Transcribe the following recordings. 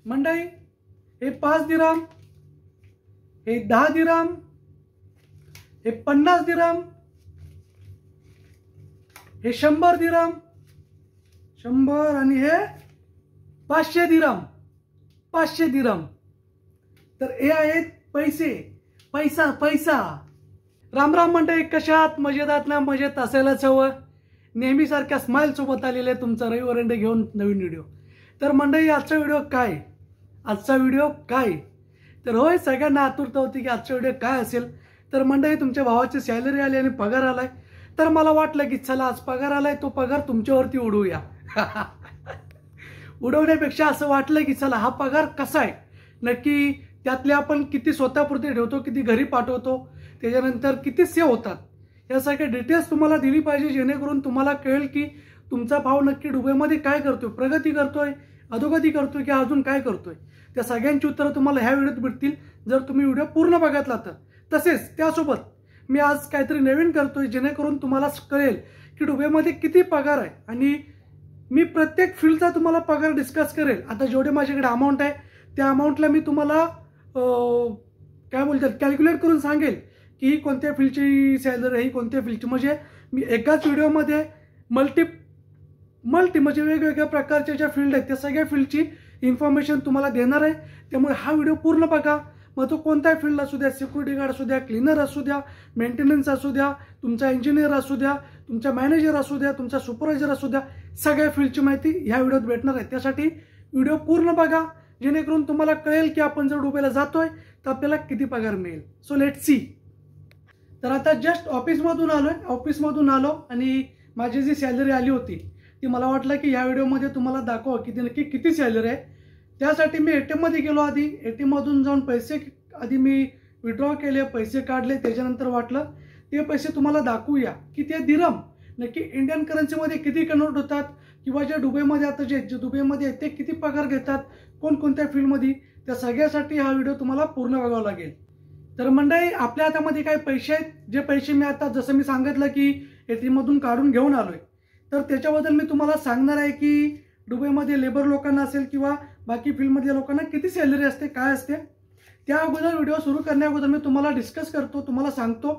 मंडळी, हे 5 दिरहम, हे 10 दिरहम, हे 50 दिरहम, हे 100 दिरहम, 100 आणि हे 500 दिरहम, 500 दिरहम। तर हे आहेत पैसे, पैसा पैसा। राम राम मंडळी, कशात? मजेत आहात ना? मजेत असायलाच हवं। नेहमीसारख्या स्माइल सोबत आलेले तुमचा रविवार अंडे घेऊन नवीन व्हिडिओ। तर मंडळी, आजचा व्हिडिओ काय? आजचा व्हिडिओ काय? तर होय, सगळ्यांना आतुरता होती की आजचा व्हिडिओ काय असेल। तर मंडळी, तुमच्या भावाची सॅलरी आली आणि पगार आलाय। तर मला वाटलं की चला, आज पगार आलाय, तो पगार तुमच्यावरती उडवूया। उडवण्यापेक्षा असं वाटलं की चला, हा पगार कसा आहे नक्की, त्यातले आपण किती स्वतःपुरते ठेवतो, किती घरी पाठवतो, त्याच्यानंतर किती सेव्ह होतात, या सगळ्या डिटेल्स तुम्हाला दिली पाहिजे, जेणेकरून तुम्हाला कळेल की तुमचा भाव नक्की दुबईमध्ये काय करतोय, प्रगती करतोय, अधोगती करतोय की अजून काय करतोय। त्या सगळ्यांची उत्तरं तुम्हाला ह्या व्हिडिओत भेटतील जर तुम्ही व्हिडिओ पूर्ण बघितला तर। तसेच त्यासोबत मी आज काहीतरी नवीन करतोय, जेणेकरून तुम्हाला कळेल की दुबईमध्ये किती पगार आहे, आणि मी प्रत्येक फील्डचा तुम्हाला पगार डिस्कस करेल। आता जेवढे माझ्याकडे अमाऊंट आहे त्या अमाऊंटला मी तुम्हाला काय बोलतात कॅल्क्युलेट करून सांगेल की ही कोणत्या फील्डची सॅलरी आहे, ही कोणत्या फील्डची। म्हणजे मी एकाच व्हिडिओमध्ये मल्टी म्हणजे वेगवेगळ्या प्रकारच्या ज्या फील्ड आहेत त्या सगळ्या फील्डची इन्फॉर्मेशन तुम्हाला देणार आहे। त्यामुळे हा व्हिडिओ पूर्ण बघा। मग तो कोणत्या फील्ड असू द्या, सिक्युरिटी गार्ड असू द्या, क्लीनर असू द्या, मेंटेनन्स असू द्या, तुमचा इंजिनियर असू द्या, तुमचा मॅनेजर असू द्या, तुमचा सुपरवायझर असू द्या, सगळ्या फील्डची माहिती ह्या व्हिडिओत भेटणार आहे। त्यासाठी व्हिडिओ पूर्ण बघा, जेणेकरून तुम्हाला कळेल की आपण जर दुबईला जातोय तर आपल्याला किती पगार मिळेल। So let's see. तर आता जस्ट ऑफिसमधून आलो आणि माझी जी सॅलरी आली होती ती मला वाटलं की ह्या व्हिडिओमध्ये तुम्हाला दाखवा की नक्की किती सॅलरी आहे। त्यासाठी मी ATM मध्ये गेलो। आधी ATM मधून जाऊन पैसे आधी मी विड्रॉ केले, पैसे काढले। त्याच्यानंतर वाटलं ते पैसे तुम्हाला दाखवूया की ते दिरहम नक्की इंडियन करन्सीमध्ये किती कन्वर्ट होतात, किंवा जे दुबईमध्ये आता जे दुबईमध्ये ते किती पगार घेतात, कोणकोणत्या फील्डमध्ये, त्या सगळ्यासाठी हा व्हिडिओ तुम्हाला पूर्ण बघावा लागेल। तर मंडळी, आपल्या हातामध्ये काही पैसे आहेत, जे पैसे मी आता जसं मी सांगितलं की ATM मधून काढून घेऊन आलोय। तर त्याच्याबद्दल मी तुम्हाला सांगणार आहे की दुबईमध्ये लेबर लोकांना असेल किंवा बाकी फील्डमधल्या लोकांना किती सॅलरी असते, काय असते। त्या अगोदर व्हिडिओ सुरू करण्याअगोदर मी तुम्हाला डिस्कस करतो, तुम्हाला सांगतो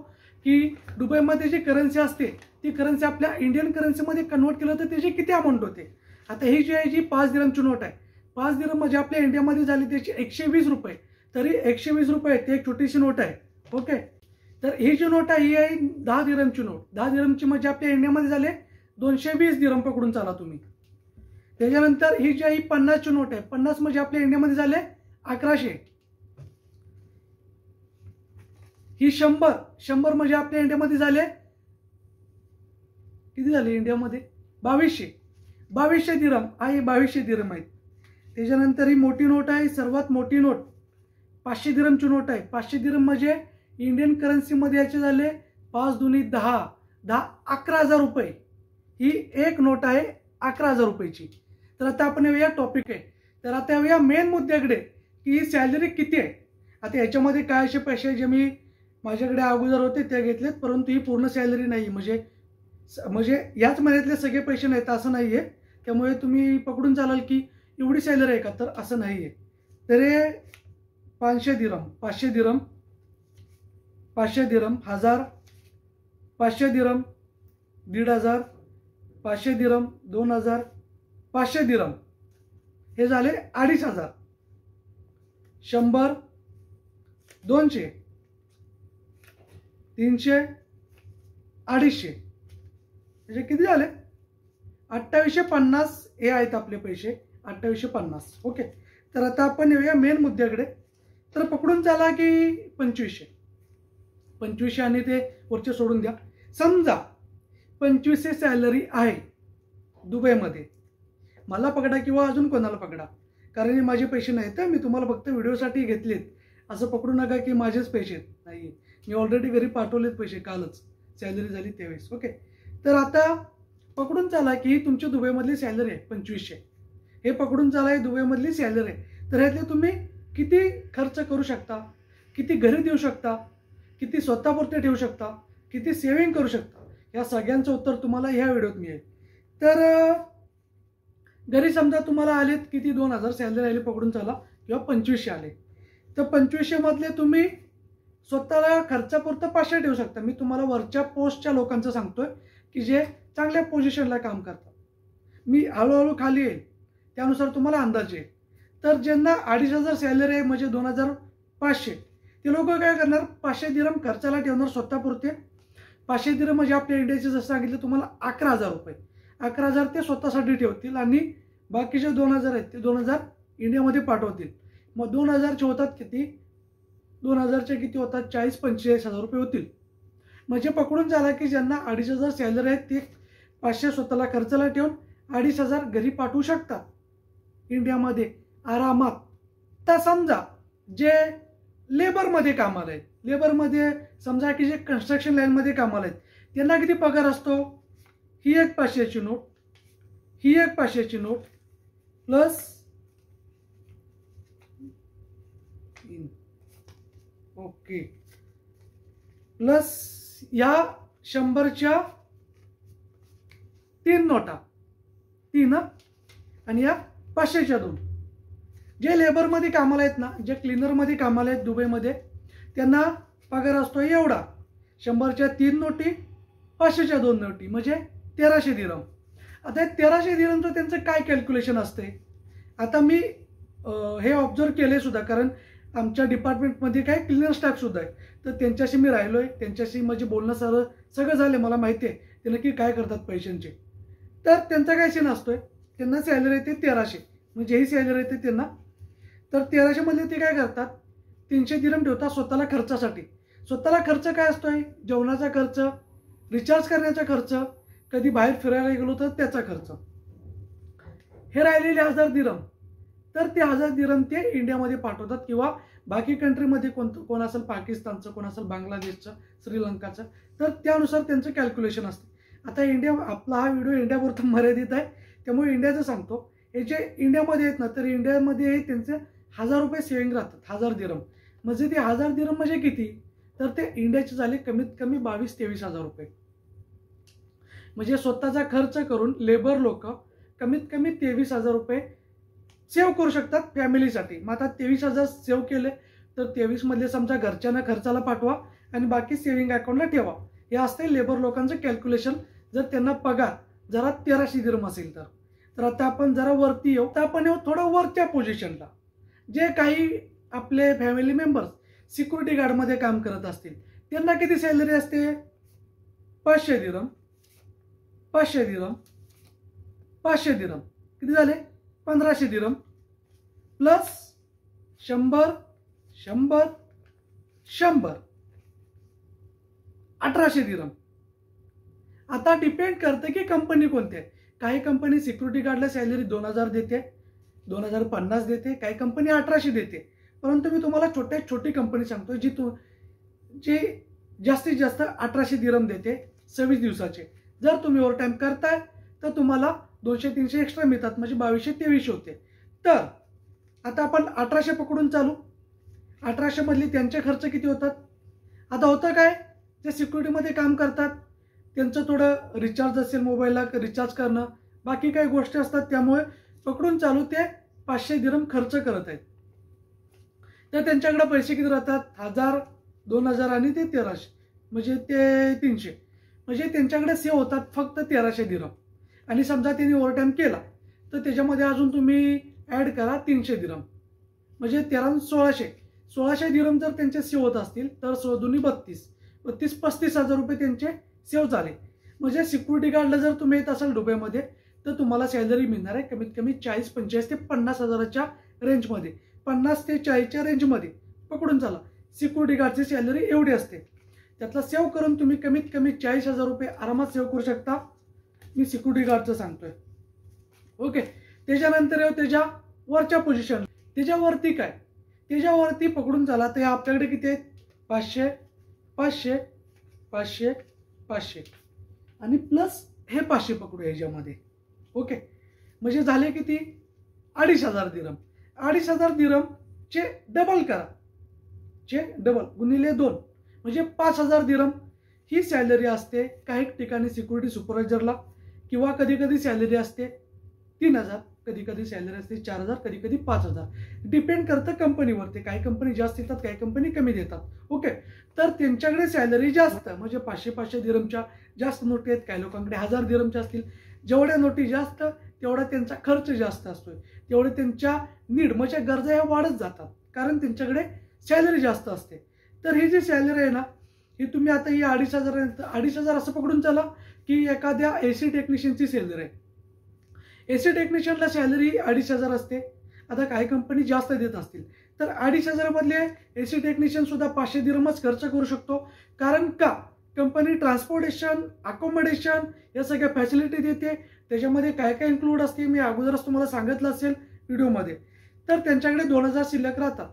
की दुबईमध्ये जी करन्सी असते ती करन्सी आपल्या इंडियन करन्सीमध्ये कन्वर्ट केलं तर त्याची किती अमाऊंट होते। आता ही जी आहे जी 5 दिरहमची नोट आहे, 5 दिरहम म्हणजे आपल्या इंडियामध्ये झाली त्याची 120 रुपये। तरी 120 रुपये ती एक छोटीशी नोट आहे। ओके, तर ही जी नोट आहे ही आहे 10 दिरहमची नोट। 10 दिरहमची म्हणजे आपल्या इंडियामध्ये झाले 220 दिरहम पकडून चाला तुम्ही। त्याच्यानंतर ही जी आहे 50 ची नोट आहे, 50 म्हणजे आपल्या इंडियामध्ये झाले 1100। ही 100 म्हणजे आपल्या इंडियामध्ये झाले किती झाले, इंडियामध्ये 2200 दिरहम आहे, 2200 दिरहम आहेत। त्याच्यानंतर ही मोठी नोट आहे, सर्वात मोठी नोट 500 दिरहमची नोट आहे। 500 दिरहम म्हणजे इंडियन करन्सीमध्ये याचे झाले 5 दुनी 10, 11,000 रुपये। ही एक नोट आहे 11,000 रुपयाची। तर आता आपण येऊया टॉपिक आहे, तर आता येऊया मेन मुद्द्याकडे की ही सॅलरी किती आहे। आता याच्यामध्ये काय असे पैसे जे मी माझ्याकडे अगोदर होते ते घेतलेत, परंतु ही पूर्ण सॅलरी नाही, म्हणजे याच महिन्यातले सगळे पैसे नाहीत असं नाहीये। त्यामुळे तुम्ही पकडून चालाल की एवढी सॅलरी आहे का, तर असं नाहीये। तर हे 500 दिरहम, 500 दिरहम, 500 दिरहम, 1000, 500 दिरहम, 1500, 500 दिरहम, 2000, 500 दिरहम, हे झाले 2500, 100, 200, 300, 250, म्हणजे किती झाले 2850 हे आहेत आपले पैसे, 2850। ओके, तर आता आपण येऊया मेन मुद्द्याकडे। तर पकडून चाला की 2500 आणि ते वरचे सोडून द्या। समजा 2500 सॅलरी आहे दुबईमध्ये, मला पकडा किंवा अजून कोणाला पकडा, कारण हे माझे पैसे नाहीत, तर मी तुम्हाला फक्त व्हिडिओसाठी घेतलेत। असं पकडू नका की माझेच पैसे नाही, मी ऑलरेडी घरी पाठवलेत पैसे, कालच सॅलरी झाली त्यावेळेस। ओके, तर आता पकडून चाला की तुमची दुबईमधली सॅलरी आहे 2500, हे पकडून चाला ही दुबईमधली सॅलरी आहे। तर ह्यातले तुम्ही किती खर्च करू शकता, किती घरी देऊ शकता, किती स्वतःपुरते ठेवू शकता, किती सेव्हिंग करू शकता, या सगळ्यांचं उत्तर तुम्हाला ह्या व्हिडिओत मिळेल। तर घरी समजा तुम्हाला आलेत किती 2000 सॅलरी आली पकडून चला, किंवा 2500 आले, तर 2500 मधले तुम्ही स्वतःला खर्चापुरतं 500 ठेवू शकता. मी तुम्हाला वरच्या पोस्टच्या लोकांचं सांगतोय की जे चांगल्या पोझिशनला काम करतात. मी हळूहळू खाली येईल, त्यानुसार तुम्हाला अंदाज येईल. तर ज्यांना 2500 सॅलरी आहे म्हणजे 2500, ते लोक काय करणार, 500 दिरहम खर्चाला ठेवणार स्वतःपुरते. 500 दिरहम म्हणजे आपल्या इंडियाचे जसं सांगितलं तुम्हाला 11,000 रुपये. 11,000 ते स्वतःसाठी ठेवतील आणि बाकीचे 2,000 आहेत ते 2,000 इंडियामध्ये पाठवतील. मग 2,000चे होतात किती, 2,000चे किती होतात, 40-45,000 रुपये होतील. म्हणजे पकडून झाला की ज्यांना 2,500 सॅलरी आहेत ते 500 स्वतःला खर्चाला ठेवून 2,500 घरी पाठवू शकतात इंडियामध्ये आरामात. तर समजा जे लेबरमध्ये कामाला आहेत, लेबरमध्ये समजा की जे कन्स्ट्रक्शन लाईनमध्ये कामाला आहेत, त्यांना किती पगार असतो, ही एक 500ची नोट, ही एक 500ची नोट, प्लस ओके, प्लस या 100च्या 3 नोटा, 3 आणि या 500च्या 2. जे लेबरमध्ये कामाला आहेत ना, जे क्लीनरमध्ये कामाला आहेत दुबईमध्ये, त्यांना पगार असतो एवढा, 100च्या 3 नोटी, 500च्या 2 नोटी, म्हणजे 1300 दिरहम. आता 1300 दिरहमचं त्यांचं काय कॅल्क्युलेशन असते. आता मी हे ऑब्झर्व केले सुद्धा, कारण आमच्या डिपार्टमेंटमध्ये काय क्लीनर स्टाफ सुद्धा आहे, तर त्यांच्याशी मी राहिलोय, त्यांच्याशी म्हणजे बोलणं सगळं झालं, मला माहिती आहे ते नक्की काय करतात पैशांचे. तर त्यांचा काय सीन असतोय, त्यांना सॅलरी येते 1300, म्हणजे ही सॅलरी येते त्यांना. तर 1300 मध्ये ते काय करतात, 300 दिरहम ठेवतात स्वतःला खर्चासाठी. स्वतःला खर्च काय असतोय, जेवणाचा खर्च, रिचार्ज करण्याचा खर्च, कधी बाहेर फिरायला गेलो तर त्याचा खर्च. हे राहिलेले 1000 दिरहम, तर ते 1000 दिरहम ते इंडियामध्ये पाठवतात, किंवा बाकी कंट्रीमध्ये कोण असेल, पाकिस्तानचं, कोण असेल बांगलादेशचं, श्रीलंकाचं, तर त्यानुसार त्यांचं कॅल्क्युलेशन असते. आता आपला हा व्हिडिओ इंडियापुरता मर्यादित आहे, त्यामुळे इंडियाचं सांगतो. हे जे इंडियामध्ये आहेत ना, तर इंडियामध्ये त्यांचे 1000 रुपये सेव्हिंग राहतात, 1000 दिरहम. म्हणजे ते 1000 दिरहम म्हणजे किती, तर ते इंडियाचे झाले कमीत कमी 22-23,000 रुपये. म्हणजे स्वतःचा खर्च करून लेबर लोक कमीत कमी 23,000 रुपये सेव्ह करू शकतात फॅमिलीसाठी. मग आता 23,000 सेव्ह केले तर 23 मधले समजा घरच्यांना खर्चाला पाठवा आणि बाकी सेव्हिंग अकाउंटला ठेवा. हे असते लेबर लोकांचं कॅल्क्युलेशन, जर त्यांना पगार जरा 1300 दिरहम असेल तर. तर आता आपण जरा वरती येऊ, तर आपण येऊ थोडं वरच्या पोझिशनला. जे काही आपले फॅमिली मेंबर्स सिक्युरिटी गार्डमध्ये काम करत असतील, त्यांना किती सॅलरी असते, 500 दिरहम, 500 दिरहम, 500 दिरहम, किती झाले 1500 दिरहम, प्लस 100, 100, 100, 1800 दिरहम. आता डिपेंड करते की कंपनी कोणती आहे. काही कंपनी सिक्युरिटी गार्डला सॅलरी 2000 देते, 2050 देते, काही कंपनी 1800 देते. परंतु मी तुम्हाला छोटी कंपनी सांगतो जी जास्तीत जास्त 1800 दिरहम देते 26 दिवसाचे. जर तुम्ही ओव्हर टाइम करताय तर तुम्हाला 200-300 एक्स्ट्रा मिळतात, म्हणजे 2200-2300 होते. तर आता आपण 1800 पकडून चालू. 1800 मधले त्यांचे खर्च किती होतात. आता होतं काय, जे सिक्युरिटीमध्ये काम करतात त्यांचं थोडं रिचार्ज असेल, मोबाईलला रिचार्ज करणं, बाकी काही गोष्टी असतात, त्यामुळे पकडून चालू ते 500 दिरहम खर्च करत आहेत. तर त्यांच्याकडे पैसे किती राहतात, 1000, 2000 आणि ते 1300, म्हणजे ते 300. म्हणजे त्यांच्याकडे सेव्ह होतात फक्त 1300 दिरहम. आणि समजा त्यांनी ओव्हरटाईम केला तर त्याच्यामध्ये अजून तुम्ही ॲड करा 300 दिरहम, म्हणजे 1600 दिरहम जर त्यांचे सेव्ह होत असतील तर 32-35,000 रुपये त्यांचे सेव्ह झाले. म्हणजे सिक्युरिटी गार्डला जर तुम्ही येत असाल दुबईमध्ये तर तुम्हाला सॅलरी मिळणार आहे कमीत कमी 40-45 ते 50,000च्या रेंजमध्ये, 50 ते 40च्या रेंजमध्ये पकडून चला. सिक्युरिटी गार्डची सॅलरी एवढी असते. त्यातला सेव्ह करून तुम्ही कमीत कमी 40,000 रुपये आरामात सेव्ह करू शकता. मी सिक्युरिटी गार्डचं सांगतोय. ओके, त्याच्यानंतर येऊ त्याच्या वरच्या पोझिशन. त्याच्यावरती काय, त्याच्यावरती पकडून चला तर आपल्याकडे किती आहेत, 500, 500, 500, 500 आणि प्लस हे 500 पकडू ह्याच्यामध्ये. ओके, म्हणजे झाले किती 2,500 दिरहम. 2,500 दिरहमचे डबल करा, चे डबल गुणिले 2 म्हणजे 5,000 दिरहम ही सॅलरी असते काही ठिकाणी सिक्युरिटी सुपरवायझरला, किंवा कधी कधी सॅलरी असते 3,000, कधी कधी सॅलरी असते 4,000, कधी कधी 5,000. डिपेंड करतं कंपनीवरती. काही कंपनी जास्त देतात, काही कंपनी कमी देतात. ओके, तर त्यांच्याकडे सॅलरी जास्त म्हणजे 500-500 दिरहमच्या जास्त नोटी आहेत. काही लोकांकडे 1,000 दिरहमच्या असतील. जेवढ्या नोटी जास्त तेवढा त्यांचा खर्च जास्त असतोय, तेवढे त्यांच्या नीड म्हणजे गरजा ह्या वाढत जातात, कारण त्यांच्याकडे सॅलरी जास्त असते. तर ही जी सॅलरी आहे ना, ही तुम्ही आता ही 2,500 असं पकडून चला की एखाद्या AC टेक्निशियनची सॅलरी आहे. AC टेक्निशियनला सॅलरी 2,500 असते. आता काही कंपनी जास्त देत असतील तर 2,500 मधले AC टेक्निशियन सुद्धा 500 दिरहमच खर्च करू शकतो. कारण का, कंपनी ट्रान्सपोर्टेशन, अकोमोडेशन या सगळ्या फॅसिलिटी देते. त्याच्यामध्ये काय काय इन्क्लूड असते मी अगोदरच तुम्हाला सांगितलं असेल व्हिडिओमध्ये. तर त्यांच्याकडे 2,000 शिल्लक राहतात.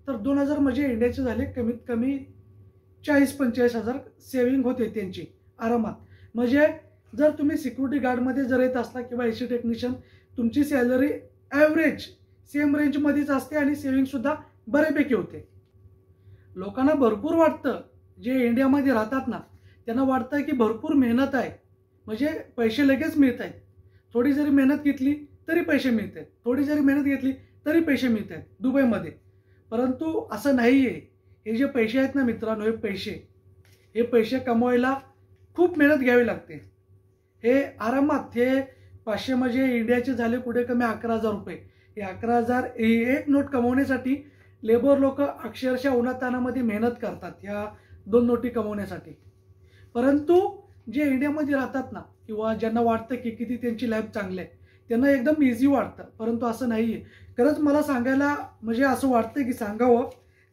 तर 2,000 म्हणजे इंडियाचे झाले कमीत कमी 40-45,000 सेव्हिंग होते त्यांची आरामात. म्हणजे जर तुम्ही सिक्युरिटी गार्डमध्ये जर येत असला किंवा AC टेक्निशियन, तुमची सॅलरी ॲव्हरेज सेम रेंजमध्येच असते आणि सेव्हिंग सुद्धा बऱ्यापैकी होते. लोकांना भरपूर वाटतं, जे इंडियामध्ये राहतात ना, त्यांना वाटतं की भरपूर मेहनत आहे म्हणजे पैसे लगेच मिळत आहेत. थोडी जरी मेहनत घेतली तरी पैसे मिळत आहेत, थोडी जरी मेहनत घेतली तरी पैसे मिळत आहेत दुबईमध्ये. परंतु असं नाही आहे. हे जे पैसे आहेत ना मित्रांनो, हे पैसे कमवायला खूप मेहनत घ्यावी लागते. हे आरामात हे 500 म्हणजे इंडियाचे झाले पुढे कमी 11,000 रुपये. हे 11,000 एक नोट कमवण्यासाठी लेबर लोक अक्षरशः उन्हातानामध्ये मेहनत करतात ह्या 2 नोटी कमवण्यासाठी. परंतु जे इंडियामध्ये राहतात ना, किंवा ज्यांना वाटतं की किती त्यांची लाईफ चांगली आहे, त्यांना एकदम इझी वाटतं. परंतु असं नाही आहे. खरंच मला सांगायला म्हणजे असं वाटतं की सांगावं,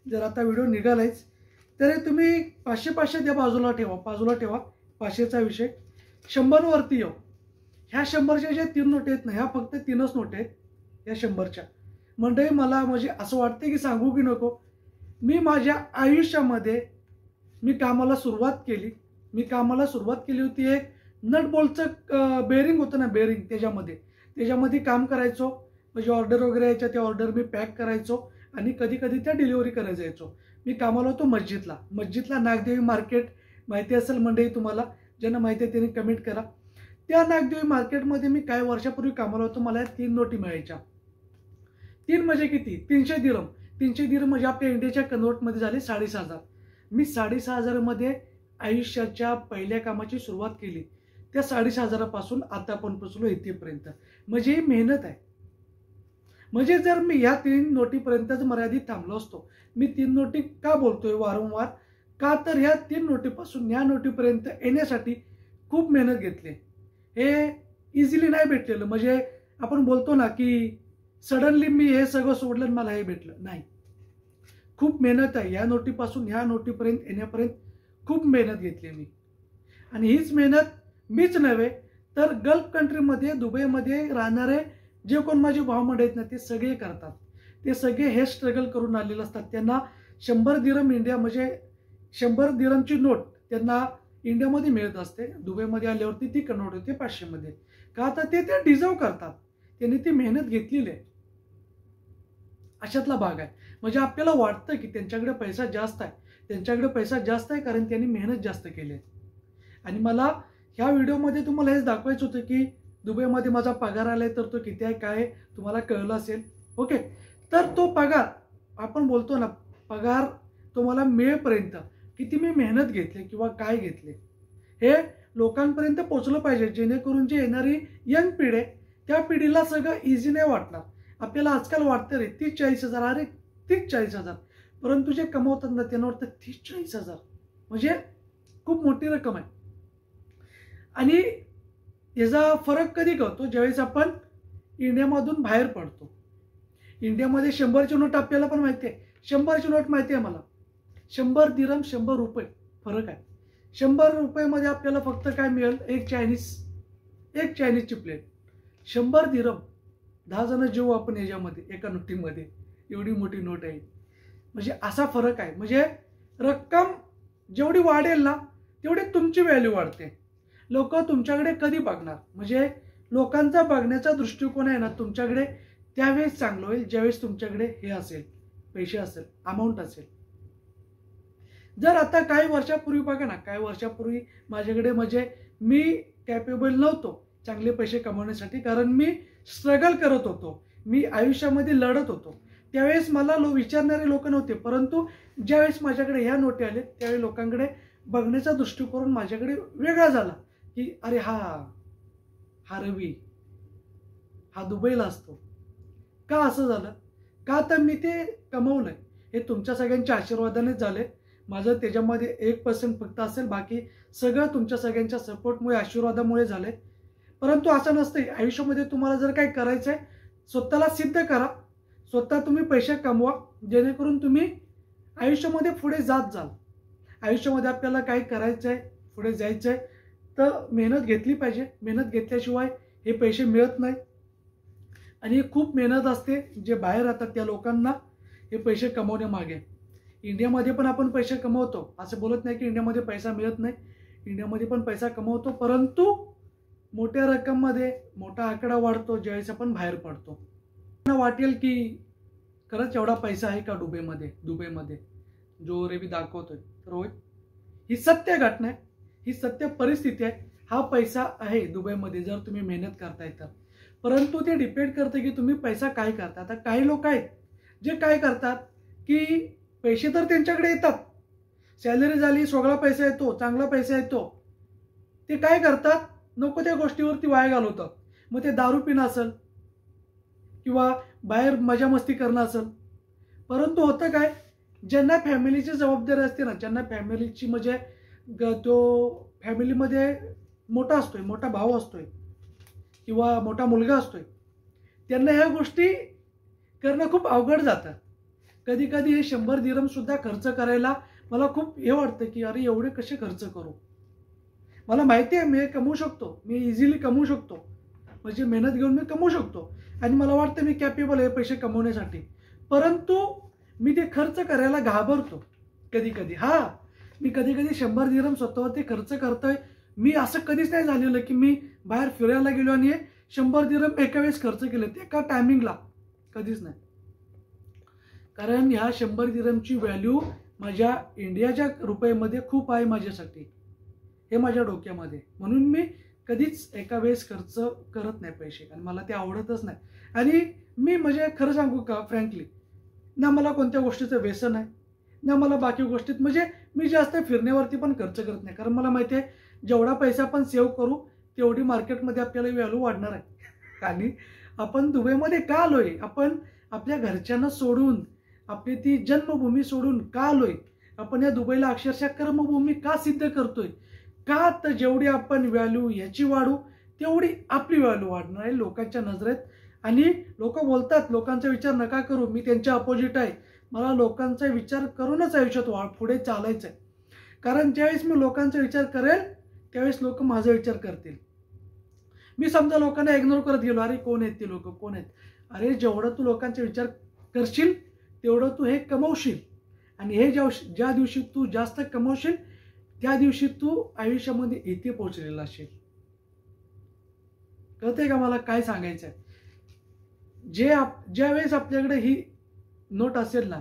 जर आता व्हिडिओ निघालायच तरी तुम्ही 500-500 द्या, बाजूला ठेवा 500चा विषय. 100 वरती येऊ. ह्या 100च्या ज्या 3 नोटी आहेत ना, ह्या फक्त 3च नोटी आहेत या 100च्या. मंडळी मला म्हणजे असं वाटतं की सांगू की नको, मी माझ्या आयुष्यामध्ये मी कामाला सुरुवात केली होती. एक नट बोल्टचं बेअरिंग होतं ना, बेअरिंग, त्याच्यामध्ये काम करायचो. म्हणजे ऑर्डर वगैरे यायच्या, त्या ऑर्डर मी पॅक करायचो आणि कधी कधी त्या डिलिव्हरी करायला जायचो. मी कामाला होतो मस्जिदला नागदेवी मार्केट माहिती असेल मंडळी तुम्हाला, ज्यांना माहिती आहे त्यांनी कमेंट करा. त्या नागदेवी मार्केटमध्ये मी काही वर्षापूर्वी कामाला होतो. मला 3 नोटी मिळायच्या. 3 म्हणजे किती, 300 दिरहम. 300 दिरहम म्हणजे आपल्या इंडियाच्या कन्वर्टमध्ये झाले 6,500. मी 6,500 मध्ये आयुष्याच्या पहिल्या कामाची सुरुवात केली. त्या 6,500 पासून आता आपण पोचलो इथेपर्यंत. म्हणजे ही मेहनत आहे. म्हणजे जर मी ह्या 3 नोटीपर्यंतच मर्यादित थांबलो असतो, मी 3 नोटी का बोलतोय वारंवार, का तर ह्या 3 नोटीपासून ह्या नोटीपर्यंत येण्यासाठी खूप मेहनत घेतली. हे इझिली नाही भेटलेलं. म्हणजे आपण बोलतो ना की सडनली मी हे सगळं सोडलं आणि मला हे भेटलं, नाही. खूप मेहनत आहे. ह्या नोटीपासून ह्या नोटीपर्यंत येण्यापर्यंत खूप मेहनत घेतली मी. आणि हीच मेहनत मीच नव्हे तर गल्फ कंट्रीमध्ये, दुबईमध्ये राहणारे जे कोण माझे भावमंडळी आहेत ना, ते सगळे करतात. ते सगळे हे स्ट्रगल करून आलेले असतात. त्यांना 100 दिरहम इंडिया म्हणजे 100 दिरहमची नोट त्यांना इंडियामध्ये मिळत असते. दुबईमध्ये आल्यावरती ती कन्वर्ट होते 500 मध्ये. का तर ते डिझर्व करतात, त्यांनी ती मेहनत घेतलेली आहे. अशातला भाग आहे. म्हणजे आपल्याला वाटतं की त्यांच्याकडे पैसा जास्त आहे, कारण त्यांनी मेहनत जास्त केली आहे. आणि मला ह्या व्हिडिओमध्ये तुम्हाला हेच दाखवायचं होतं की दुबईमध्ये माझा पगार आलाय, तर तो किती आहे काय आहे तुम्हाला कळलं असेल. ओके, तर तो पगार आपण बोलतो ना, पगार तुम्हाला मिळेपर्यंत किती मी मेहनत घेतली किंवा काय घेतले हे लोकांपर्यंत पोहोचलं पाहिजे, जेणेकरून जी येणारी यंग पिढी आहे त्या पिढीला सगळं इझी नाही वाटणार. आपल्याला आजकाल वाटतं रे 30-40,000, अरे 30-40,000, परंतु जे कमवतात ना त्यांना वाटतं 30-40,000 म्हणजे खूप मोठी रक्कम आहे. आणि याचा फरक कधी कळतो, ज्यावेळेस आपण इंडियामधून बाहेर पडतो. इंडियामध्ये 100ची नोट आपल्याला पण माहिती आहे, 100ची नोट माहिती आहे मला. 100 दिरहम 100 रुपये फरक आहे. 100 रुपयामध्ये आपल्याला फक्त काय मिळेल, एक चायनीजची प्लेट. 100 दिरहम 10 जण जेवू आपण याच्यामध्ये, एका नोटीमध्ये. एवढी मोठी नोट आहे. म्हणजे असा फरक आहे. म्हणजे रक्कम जेवढी वाढेल ना तेवढी तुमची व्हॅल्यू वाढते. लोक तुमच्याकडे कधी बघणार, म्हणजे लोकांचा बघण्याचा दृष्टिकोन आहे ना तुमच्याकडे त्यावेळेस चांगलं होईल ज्यावेळेस तुमच्याकडे हे असेल, पैसे असेल, अमाऊंट असेल. जर आता काही वर्षापूर्वी बघा ना, काही वर्षापूर्वी माझ्याकडे म्हणजे मी कॅपेबल नव्हतो चांगले पैसे कमवण्यासाठी, कारण मी स्ट्रगल करत होतो, मी आयुष्यामध्ये लढत होतो, त्यावेळेस मला विचारणारे लोक नव्हते. परंतु ज्यावेळेस माझ्याकडे ह्या नोटी आले त्यावेळी लोकांकडे बघण्याचा दृष्टिकोन माझ्याकडे वेगळा झाला, की अरे हा रवी हा दुबईला असतो. का असं झालं? का तर मी ते कमवलंय. हे तुमच्या सगळ्यांच्या आशीर्वादानेच झाले. माझं त्याच्यामध्ये 1% फक्त असेल, बाकी सगळं तुमच्या सगळ्यांच्या सपोर्टमुळे, आशीर्वादामुळे झाले. परंतु असं नसतंय. आयुष्यामध्ये तुम्हाला जर काही करायचं आहे, स्वतःला सिद्ध करा, स्वतः तुम्ही पैसे कमवा, जेणेकरून तुम्ही आयुष्यामध्ये पुढे जात जाल. आयुष्यामध्ये आपल्याला काही करायचं आहे, पुढे जायचं आहे, तर मेहनत घेतली पाहिजे. मेहनत घेतल्याशिवाय हे पैसे मिळत नाही. आणि खूप मेहनत असते. जे बाहेर राहतात त्या लोकांना हे पैसे कमवण्यामागे. इंडियामध्ये पण आपण पैसे कमवतो, असं बोलत नाही की इंडियामध्ये पैसा मिळत नाही. इंडियामध्ये पण पैसा कमवतो, परंतु मोठ्या रक्कममध्ये मोठा आकडा वाढतो ज्यावेळेस आपण बाहेर पडतो. मला वाटेल की खरंच एवढा पैसा आहे का दुबईमध्ये जो रवी दाखवतोय. तर होय, ही सत्य घटना आहे, ही सत्य परिस्थिती आहे. हा पैसा आहे दुबईमध्ये जर तुम्ही मेहनत करताय तर. परंतु ते डिपेंड करते की तुम्ही पैसा काय करता. आता काही लोक आहेत जे काय करतात की पैसे तर त्यांच्याकडे येतात, सॅलरी झाली, सगळा पैसा येतो, चांगला पैसा येतो, ते काय करतात, नको त्या गोष्टीवरती वाया घालवतात. मग ते दारू पिणं असेल किंवा बाहेर मजा मस्ती करणं असेल. परंतु होतं काय, ज्यांना फॅमिलीची जबाबदारी असते ना, ज्यांना फॅमिलीची म्हणजे तो फॅमिलीमध्ये मोठा असतोय, मोठा भाऊ असतोय किंवा मोठा मुलगा असतोय, त्यांना ह्या गोष्टी करणं खूप अवघड जातं. कधी कधी हे 100 दिरहम सुद्धा खर्च करायला मला खूप हे वाटतं की अरे एवढे कसे खर्च करू. मला माहिती आहे मी कमवू शकतो, मी इझिली कमवू शकतो, म्हणजे मेहनत घेऊन मी कमवू शकतो आणि मला वाटतं मी कॅपेबल आहे पैसे कमवण्यासाठी. परंतु मी ते खर्च करायला घाबरतो कधी कधी. मी कधी कधी 100 दिरहम स्वतःवरती खर्च करतोय. मी असं कधीच नाही झालेलं की मी बाहेर फिरायला गेलो आणि 100 दिरहम एका वेळेस खर्च केले एका टायमिंगला, कधीच नाही. कारण ह्या 100 दिरहमची व्हॅल्यू माझ्या इंडियाच्या रुपयामध्ये खूप आहे माझ्यासाठी, हे माझ्या डोक्यामध्ये. म्हणून मी कधीच एका वेळेस खर्च करत नाही पैसे, आणि मला ते आवडतच नाही. आणि मी म्हणजे खरं सांगू का फ्रँकली, ना मला कोणत्या गोष्टीचं व्यसन आहे, ना मला बाकी गोष्टीत, म्हणजे मी जास्त फिरण्यावरती पण खर्च करत नाही. कारण मला माहिती आहे जेवढा पैसा आपण सेव्ह करू तेवढी मार्केटमध्ये आपल्याला व्हॅल्यू वाढणार आहे. आणि आपण दुबईमध्ये का आलोय, आपण आपल्या घरच्यांना सोडून, आपली ती जन्मभूमी सोडून का आलोय, आपण या दुबईला अक्षरशः कर्मभूमी का सिद्ध करतोय, का तर जेवढी आपण व्हॅल्यू याची वाढू तेवढी आपली व्हॅल्यू वाढणार आहे लोकांच्या नजरेत. आणि लोक बोलतात लोकांचा विचार नका करू, मी त्यांच्या अपोजिट आहे. मला लोकांचा विचार करूनच आयुष्यात पुढे चालायचं आहे. कारण ज्यावेळेस मी लोकांचा विचार करेल त्यावेळेस लोक माझा विचार करतील. मी समजा लोकांना इग्नोर करत गेलो, अरे कोण आहेत ते लोक, कोण आहेत. अरे जेवढं तू लोकांचा विचार करशील तेवढं तू हे कमवशील. आणि हे ज्या दिवशी तू जास्त कमवशील त्या दिवशी तू आयुष्यामध्ये इथे पोहोचलेला असेल. कळतंय का मला काय सांगायचं आहे. ज्यावेळेस आपल्याकडे ही नोट असेल ना,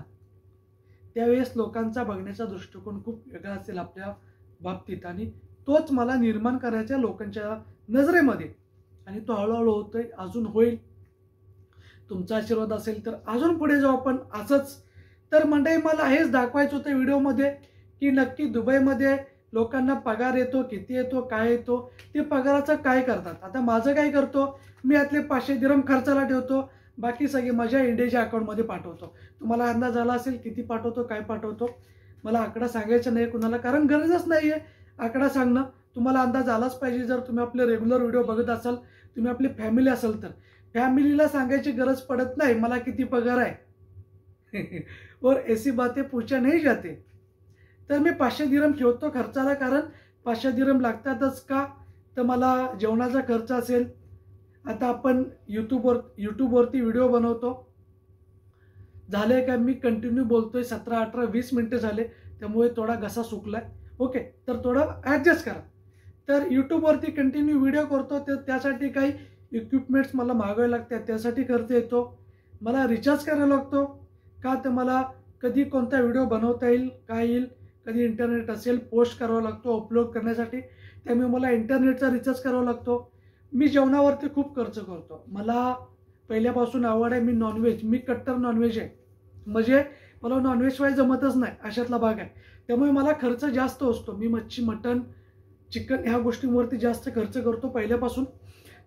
त्यावेळेस लोकांचा बघण्याचा दृष्टिकोन खूप वेगळा असेल आपल्या बाबतीत. आणि तोच मला निर्माण करायचा लोकांच्या नजरेमध्ये. आणि तो हळूहळू होतोय, अजून होईल. तुमचा आशीर्वाद असेल तर अजून पुढे जाऊ आपण असंच. तर मंडळी, मला हेच दाखवायचं होतं व्हिडिओमध्ये की नक्की दुबईमध्ये लोकांना पगार येतो, किती येतो, काय येतो, ते पगाराचं काय करतात. आता माझं काय करतो, मी यातले 500 दिरहम खर्चाला ठेवतो, बाकी सगळे माझ्या इंडियाच्या अकाउंटमध्ये पाठवतो. तुम्हाला अंदाज आला असेल किती पाठवतो, काय पाठवतो. मला आकडा सांगायचा नाही कुणाला, कारण गरजच नाही आहे आकडा सांगणं. तुम्हाला अंदाज आलाच पाहिजे. जर तुम्ही आपले रेग्युलर व्हिडिओ बघत असाल, तुम्ही आपली फॅमिली असाल तर फॅमिलीला सांगायची गरज पडत नाही मला किती पगार आहे. और ऐसी बातें पूछा नहीं जाते. तर मी 500 दिरहम ठेवतो खर्चाला, कारण 500 दिरहम लागतातच. का तर मला जेवणाचा खर्च असेल. आता आपण यूट्यूबवरती व्हिडिओ बनवतो. झाले का मी कंटिन्यू बोलतोय, 17, 18, 20 मिनिटं झाले, त्यामुळे थोडा घसा सुकलाय. ओके, तर थोडं ॲडजस्ट करा. तर यूट्यूबवरती कंटिन्यू व्हिडिओ करतो, तर त्यासाठी काही इक्विपमेंट्स मला मागवावे लागतात, त्यासाठी खर्च येतो. मला रिचार्ज करायला लागतो. का तर मला कधी कोणता व्हिडिओ बनवता येईल, काय येईल, कधी इंटरनेट असेल, पोस्ट करावा लागतो अपलोड करण्यासाठी, त्यामुळे मला इंटरनेटचा रिचार्ज करावा लागतो. मी जेवणावरती खूप खर्च करतो. मला पहिल्यापासून आवड आहे. मी नॉनव्हेज, मी कट्टर नॉनव्हेज आहे. म्हणजे मला नॉनव्हेजशिवाय जमतच नाही अशातला भाग आहे. त्यामुळे मला खर्च जास्त असतो. मी मच्छी, मटण, चिकन ह्या गोष्टींवरती जास्त खर्च करतो पहिल्यापासून.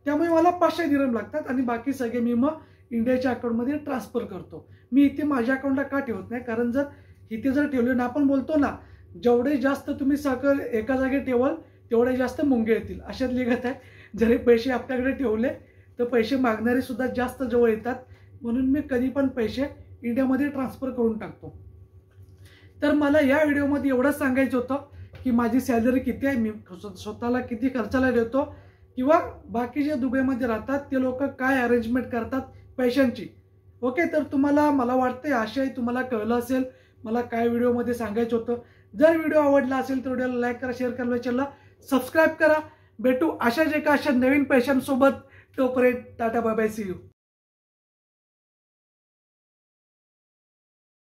त्यामुळे मला 500 दिरहम लागतात आणि बाकी सगळे मी मग इंडियाच्या अकाउंटमध्ये ट्रान्सफर करतो. मी इथे माझ्या अकाउंटला का ठेवत नाही, कारण जर इथे जर ठेवले ना, आपण बोलतो ना, जेवढे जास्त तुम्ही साखर एका जागी ठेवाल तेवढे जास्त मुंगे येतील, अशात लिखत आहे. जरी पैसे आपल्याकडे ठेवले तर पैसे मागणारे सुद्धा जास्त जवळ येतात. म्हणून मी कधी पण पैसे इंडियामध्ये ट्रान्सफर करून टाकतो. तर मला या व्हिडिओमध्ये एवढंच सांगायचं होतं की माझी सॅलरी किती आहे, मी स्वतःला किती खर्चाला देतो, किंवा बाकी जे दुबईमध्ये राहतात ते लोक काय अरेंजमेंट करतात पैशांची. ओके, तर तुम्हाला, मला वाटते आशय तुम्हाला कळलं असेल मला काय व्हिडिओमध्ये सांगायचं होतं. जर व्हिडिओ आवडला असेल तर व्हिडिओला लाईक करा, शेअर करा, चॅनलला सबस्क्राईब करा. भेटू अशाच एका अशा नवीन पैशांसोबत. तोपर्यंत tata, bye bye, see you.